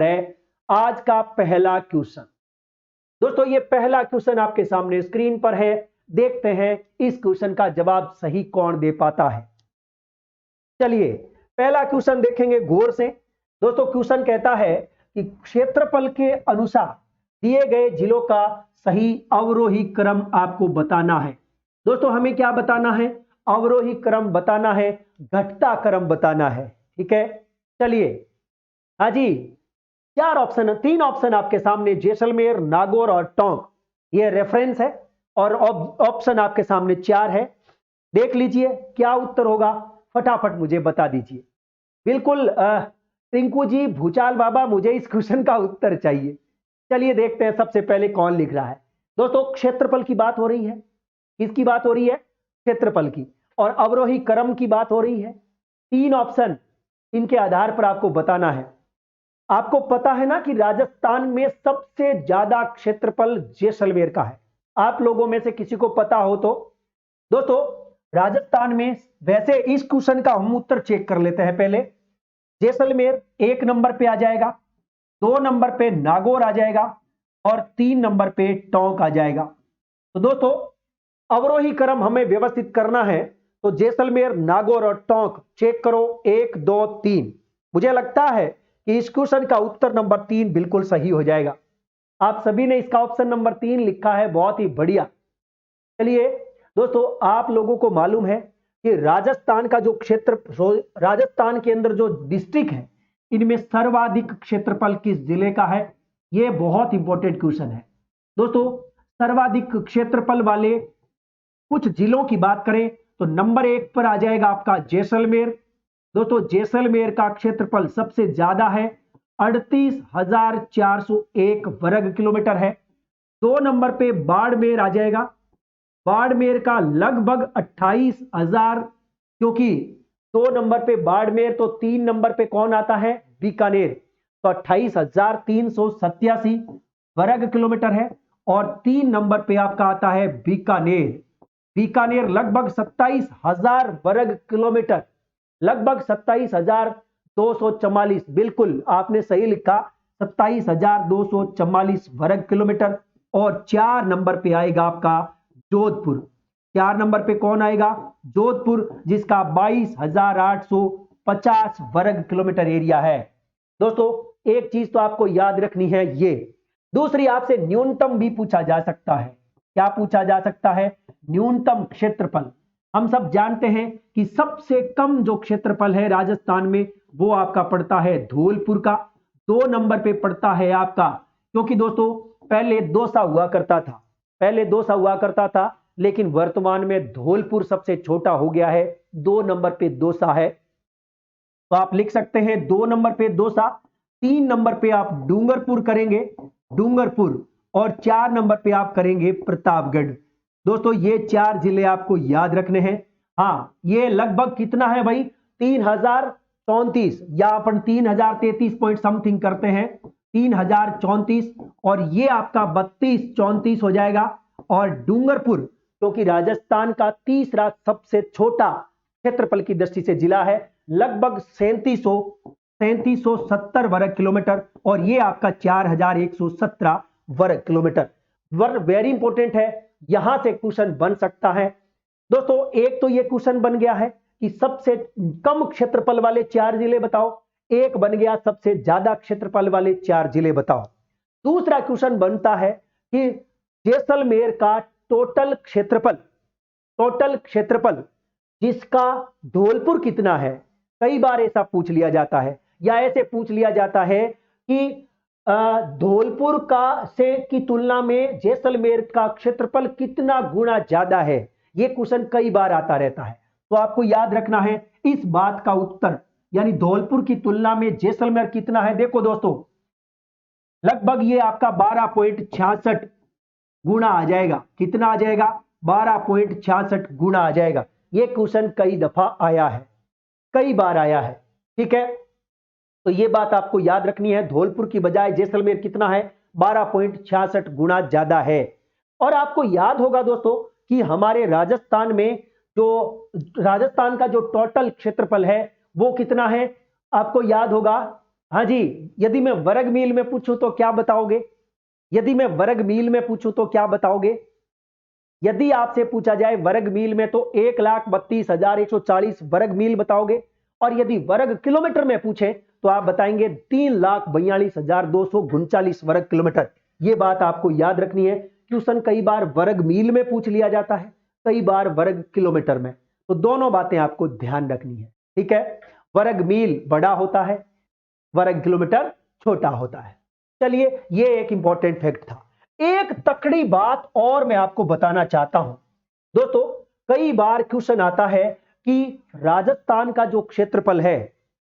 है आज का पहला क्वेश्चन। दोस्तों ये पहला क्वेश्चन आपके सामने स्क्रीन पर है, देखते हैं इस क्वेश्चन का जवाब सही कौन दे पाता है। चलिए पहला क्वेश्चन देखेंगे गौर से। दोस्तों क्वेश्चन कहता है कि क्षेत्रफल के अनुसार दिए गए जिलों का सही अवरोही क्रम आपको बताना है। दोस्तों हमें क्या बताना है? अवरोही क्रम बताना है, घटता क्रम बताना है। ठीक है, चलिए हाँ जी, चार ऑप्शन, तीन ऑप्शन आपके सामने, जैसलमेर, नागौर और टोंक, ये रेफरेंस है और ऑप्शन आपके सामने चार है। देख लीजिए क्या उत्तर होगा, फटाफट मुझे बता दीजिए। बिल्कुल रिंकू जी, भूचाल बाबा, मुझे इस क्वेश्चन का उत्तर चाहिए। चलिए देखते हैं सबसे पहले कौन लिख रहा है। दोस्तों क्षेत्रफल की बात हो रही है, किसकी बात हो रही है? क्षेत्रफल की, और अवरोही क्रम की बात हो रही है। तीन ऑप्शन, इनके आधार पर आपको बताना है। आपको पता है ना कि राजस्थान में सबसे ज्यादा क्षेत्रफल जैसलमेर का है। आप लोगों में से किसी को पता हो तो दोस्तों राजस्थान में, वैसे इस क्वेश्चन का हम उत्तर चेक कर लेते हैं पहले। जैसलमेर एक नंबर पे आ जाएगा, दो नंबर पे नागौर आ जाएगा और तीन नंबर पे टोंक आ जाएगा। तो दोस्तों अवरोही क्रम हमें व्यवस्थित करना है, तो जैसलमेर, नागौर और टोंक चेक करो, 1 2 3। मुझे लगता है कि इस क्वेश्चन का उत्तर नंबर 3 बिल्कुल सही हो जाएगा। आप सभी ने इसका ऑप्शन नंबर 3 लिखा है, बहुत ही बढ़िया। चलिए दोस्तों आप लोगों को मालूम है कि राजस्थान का जो क्षेत्र, राजस्थान के अंदर जो डिस्ट्रिक्ट है, इनमें सर्वाधिक क्षेत्रफल किस जिले का है? यह बहुत इंपॉर्टेंट क्वेश्चन है। दोस्तों सर्वाधिक क्षेत्रफल वाले कुछ जिलों की बात करें तो नंबर 1 पर आ जाएगा आपका जैसलमेर। दोस्तों जैसलमेर का क्षेत्रफल सबसे ज्यादा है, 38,401 वर्ग किलोमीटर है। दो नंबर पे बाड़मेर आ जाएगा, बाड़मेर का लगभग 28,000, क्योंकि दो नंबर पे बाड़मेर, तो तीन नंबर पे कौन आता है? बीकानेर, तो 28,387 वर्ग किलोमीटर है। और तीन नंबर पे आपका आता है बीकानेर, बीकानेर लगभग 27,000 वर्ग किलोमीटर, लगभग 27,244, बिल्कुल आपने सही लिखा, 27,244 वर्ग किलोमीटर। और चार नंबर पे आएगा आपका जोधपुर। चार नंबर पे कौन आएगा? जोधपुर, जिसका 22,850 वर्ग किलोमीटर एरिया है। दोस्तों एक चीज तो आपको याद रखनी है ये। दूसरी, आपसे न्यूनतम भी पूछा जा सकता है। क्या पूछा जा सकता है? न्यूनतम क्षेत्रफल। हम सब जानते हैं कि सबसे कम जो क्षेत्रफल है राजस्थान में वो आपका पड़ता है धौलपुर का। दो नंबर पे पड़ता है आपका, क्योंकि दोस्तों पहले दौसा हुआ करता था, पहले दौसा हुआ करता था, लेकिन वर्तमान में धौलपुर सबसे छोटा हो गया है, दो नंबर पे दौसा है। तो आप लिख सकते हैं दो नंबर पे दौसा, तीन नंबर पे आप डूंगरपुर करेंगे, डूंगरपुर, और चार नंबर पे आप करेंगे प्रतापगढ़। दोस्तों ये चार जिले आपको याद रखने हैं। हाँ ये लगभग कितना है भाई? 3,034, या अपन 3,033 पॉइंट समथिंग करते हैं, 3,034, और ये आपका 32-34 हो जाएगा। और डूंगरपुर, क्योंकि राजस्थान का तीसरा सबसे छोटा क्षेत्रफल की दृष्टि से जिला है, लगभग 3770 वर्ग किलोमीटर, और ये आपका 4,117 वर्ग किलोमीटर। वर्ग वेरी इंपॉर्टेंट है, यहां से क्वेश्चन बन सकता है। दोस्तों एक तो ये क्वेश्चन बन गया है कि सबसे कम क्षेत्रफल वाले चार जिले बताओ, एक बन गया सबसे ज्यादा क्षेत्रफल वाले चार जिले बताओ। दूसरा क्वेश्चन बनता है कि जैसलमेर का टोटल क्षेत्रफल, टोटल क्षेत्रफल जिसका धौलपुर कितना है? कई बार ऐसा पूछ लिया जाता है, या ऐसे पूछ लिया जाता है कि धौलपुर का से की तुलना में जैसलमेर का क्षेत्रफल कितना गुना ज्यादा है। यह क्वेश्चन कई बार आता रहता है, तो आपको याद रखना है इस बात का उत्तर, यानी धौलपुर की तुलना में जैसलमेर कितना है। देखो दोस्तों लगभग ये आपका 12.66 गुना आ जाएगा। कितना आ जाएगा? 12.66 गुना आ जाएगा। ये क्वेश्चन कई दफा आया है, कई बार आया है। ठीक है, तो ये बात आपको याद रखनी है, धौलपुर की बजाय जैसलमेर कितना है? 12.66 गुना ज्यादा है। और आपको याद होगा दोस्तों कि हमारे राजस्थान में जो, राजस्थान का जो टोटल क्षेत्रफल है वो कितना है? आपको याद होगा हाँ जी, यदि मैं वर्ग मील में पूछूं तो क्या बताओगे? यदि मैं वर्ग मील में पूछूं तो क्या बताओगे? यदि आपसे पूछा जाए वर्ग मील में तो 1,32,140 वर्ग मील बताओगे, और यदि वर्ग किलोमीटर में पूछे तो आप बताएंगे 3,42,239 वर्ग किलोमीटर। यह बात आपको याद रखनी है। क्वेश्चन कई बार वर्ग मील में पूछ लिया जाता है, कई बार वर्ग किलोमीटर में, तो दोनों बातें आपको ध्यान रखनी है। ठीक है, वर्ग मील बड़ा होता है, वर्ग किलोमीटर छोटा होता है। चलिए, यह एक इंपॉर्टेंट फैक्ट था। एक तकड़ी बात और मैं आपको बताना चाहता हूं दोस्तों। कई बार क्वेश्चन आता है कि राजस्थान का जो क्षेत्रफल है,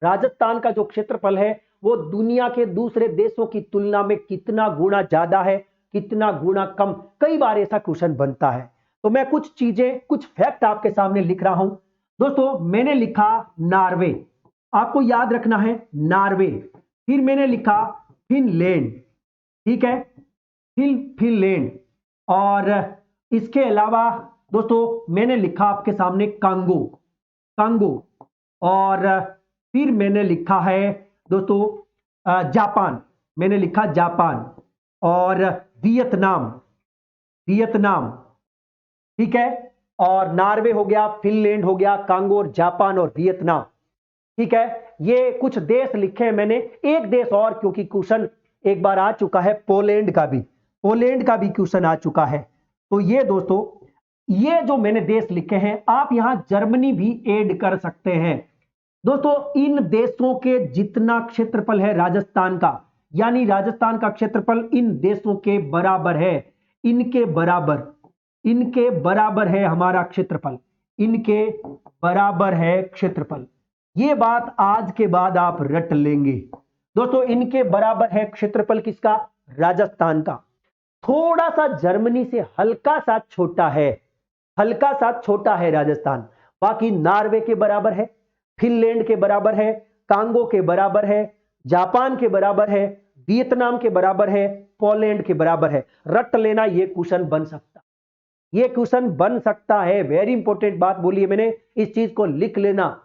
राजस्थान का जो क्षेत्रफल है वो दुनिया के दूसरे देशों की तुलना में कितना गुना ज्यादा है, कितना गुना कम। कई बार ऐसा क्वेश्चन बनता है, तो मैं कुछ चीजें, कुछ फैक्ट आपके सामने लिख रहा हूं दोस्तों। मैंने लिखा नॉर्वे, आपको याद रखना है नॉर्वे। फिर मैंने लिखा फिनलैंड, ठीक है, फिनलैंड। और इसके अलावा दोस्तों मैंने लिखा आपके सामने कांगो, कांगो। और फिर मैंने लिखा है दोस्तों जापान, मैंने लिखा जापान। और वियतनाम, वियतनाम, ठीक है। और नॉर्वे हो गया, फिनलैंड हो गया, कांगो और जापान और वियतनाम, ठीक है। ये कुछ देश लिखे हैं मैंने। एक देश और, क्योंकि क्वेश्चन एक बार आ चुका है, पोलैंड का भी, पोलैंड का भी क्वेश्चन आ चुका है। तो ये दोस्तों, ये जो मैंने देश लिखे हैं, आप यहां जर्मनी भी ऐड कर सकते हैं दोस्तों। इन देशों के जितना क्षेत्रफल है राजस्थान का, यानी राजस्थान का क्षेत्रफल इन देशों के बराबर है, इनके बराबर, इनके बराबर है हमारा क्षेत्रफल, इनके बराबर है क्षेत्रफल। ये बात आज के बाद आप रट लेंगे दोस्तों। इनके बराबर है क्षेत्रफल किसका? राजस्थान का। थोड़ा सा जर्मनी से हल्का सा छोटा है, हल्का सा छोटा है राजस्थान। बाकी नॉर्वे के बराबर है, फिनलैंड के बराबर है, कांगो के बराबर है, जापान के बराबर है, वियतनाम के बराबर है, पोलैंड के बराबर है। रट लेना, यह क्वेश्चन बन सकता, यह क्वेश्चन बन सकता है। वेरी इंपॉर्टेंट बात बोली है मैंने, इस चीज को लिख लेना।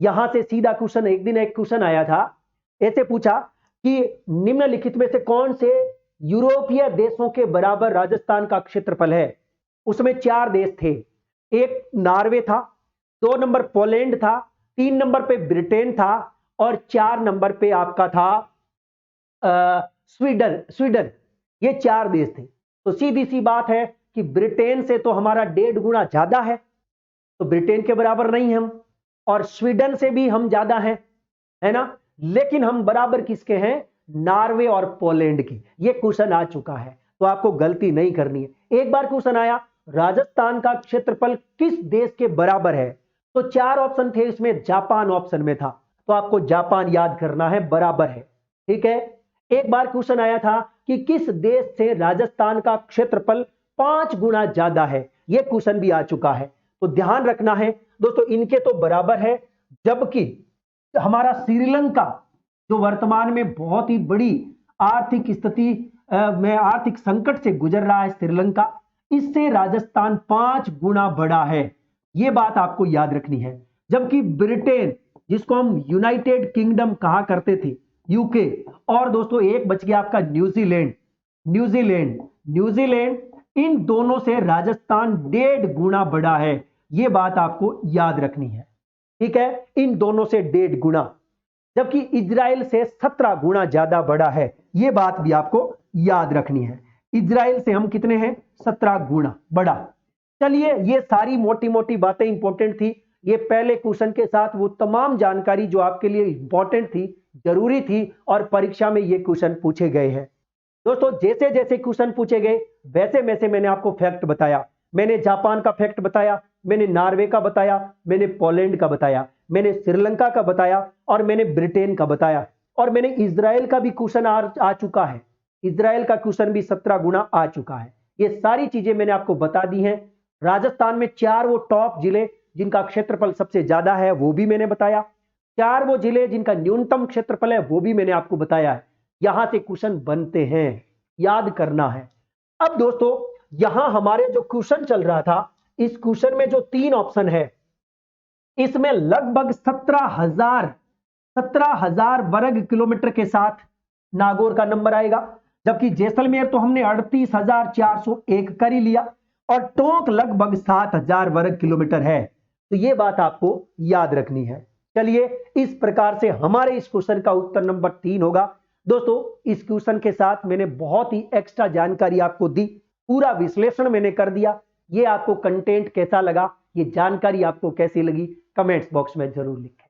यहां से सीधा क्वेश्चन, एक दिन एक क्वेश्चन आया था, ऐसे पूछा कि निम्नलिखित में से कौन से यूरोपीय देशों के बराबर राजस्थान का क्षेत्रफल है। उसमें 4 देश थे, एक नॉर्वे था, 2 नंबर पोलैंड था, 3 नंबर पे ब्रिटेन था, और 4 नंबर पे आपका था स्वीडन, स्वीडन। ये 4 देश थे। तो सीधी सी बात है कि ब्रिटेन से तो हमारा 1.5 गुना ज्यादा है, तो ब्रिटेन के बराबर नहीं हम, और स्वीडन से भी हम ज्यादा हैं, है ना। लेकिन हम बराबर किसके हैं? नॉर्वे और पोलैंड की। ये क्वेश्चन आ चुका है, तो आपको गलती नहीं करनी है। एक बार क्वेश्चन आया, राजस्थान का क्षेत्रफल किस देश के बराबर है, तो 4 ऑप्शन थे, इसमें जापान ऑप्शन में था, तो आपको जापान याद करना है, बराबर है, ठीक है। एक बार क्वेश्चन आया था कि किस देश से राजस्थान का क्षेत्रफल 5 गुना ज्यादा है, यह क्वेश्चन भी आ चुका है। तो ध्यान रखना है दोस्तों, इनके तो बराबर है, जबकि हमारा श्रीलंका, जो वर्तमान में बहुत ही बड़ी आर्थिक स्थिति में, आर्थिक संकट से गुजर रहा है श्रीलंका, इससे राजस्थान 5 गुना बड़ा है। यह बात आपको याद रखनी है। जबकि ब्रिटेन, जिसको हम यूनाइटेड किंगडम कहा करते थे, यूके, और दोस्तों एक बच गया आपका न्यूजीलैंड, न्यूजीलैंड, न्यूजीलैंड, इन दोनों से राजस्थान 1.5 गुना बड़ा है। यह बात आपको याद रखनी है, ठीक है, इन दोनों से 1.5 गुना। जबकि इजराइल से 17 गुना ज्यादा बड़ा है, यह बात भी आपको याद रखनी है। इजराइल से हम कितने हैं? 17 गुना बड़ा। चलिए, ये सारी मोटी मोटी बातें इंपॉर्टेंट थी। ये पहले क्वेश्चन के साथ वो तमाम जानकारी जो आपके लिए इंपॉर्टेंट थी, जरूरी थी, और परीक्षा में ये क्वेश्चन पूछे गए हैं दोस्तों। जैसे जैसे क्वेश्चन पूछे गए वैसे वैसे मैंने आपको फैक्ट बताया। मैंने जापान का फैक्ट बताया, मैंने नॉर्वे का बताया, मैंने पोलैंड का बताया, मैंने श्रीलंका का बताया, और मैंने ब्रिटेन का बताया, और मैंने इजराइल का भी क्वेश्चन आ चुका है। इजराइल का क्वेश्चन भी 17 गुना आ चुका है। ये सारी चीजें मैंने आपको बता दी हैं। राजस्थान में 4 वो टॉप जिले जिनका क्षेत्रफल सबसे ज्यादा है, वो भी मैंने बताया। 4 वो जिले जिनका न्यूनतम क्षेत्रफल है, वो भी मैंने आपको बताया है। यहां से क्वेश्चन बनते हैं, याद करना है। अब दोस्तों, यहां हमारे जो क्वेश्चन चल रहा था, इस क्वेश्चन में जो 3 ऑप्शन है, इसमें लगभग 17,000 17,000 वर्ग किलोमीटर के साथ नागौर का नंबर आएगा, जबकि जैसलमेर तो हमने 38,401 कर ही लिया और टोंक लगभग 7,000 वर्ग किलोमीटर है। तो यह बात आपको याद रखनी है। चलिए, इस प्रकार से हमारे इस क्वेश्चन का उत्तर नंबर 3 होगा। दोस्तों, इस क्वेश्चन के साथ मैंने बहुत ही एक्स्ट्रा जानकारी आपको दी, पूरा विश्लेषण मैंने कर दिया। ये आपको कंटेंट कैसा लगा, ये जानकारी आपको कैसी लगी, कमेंट्स बॉक्स में जरूर लिखें।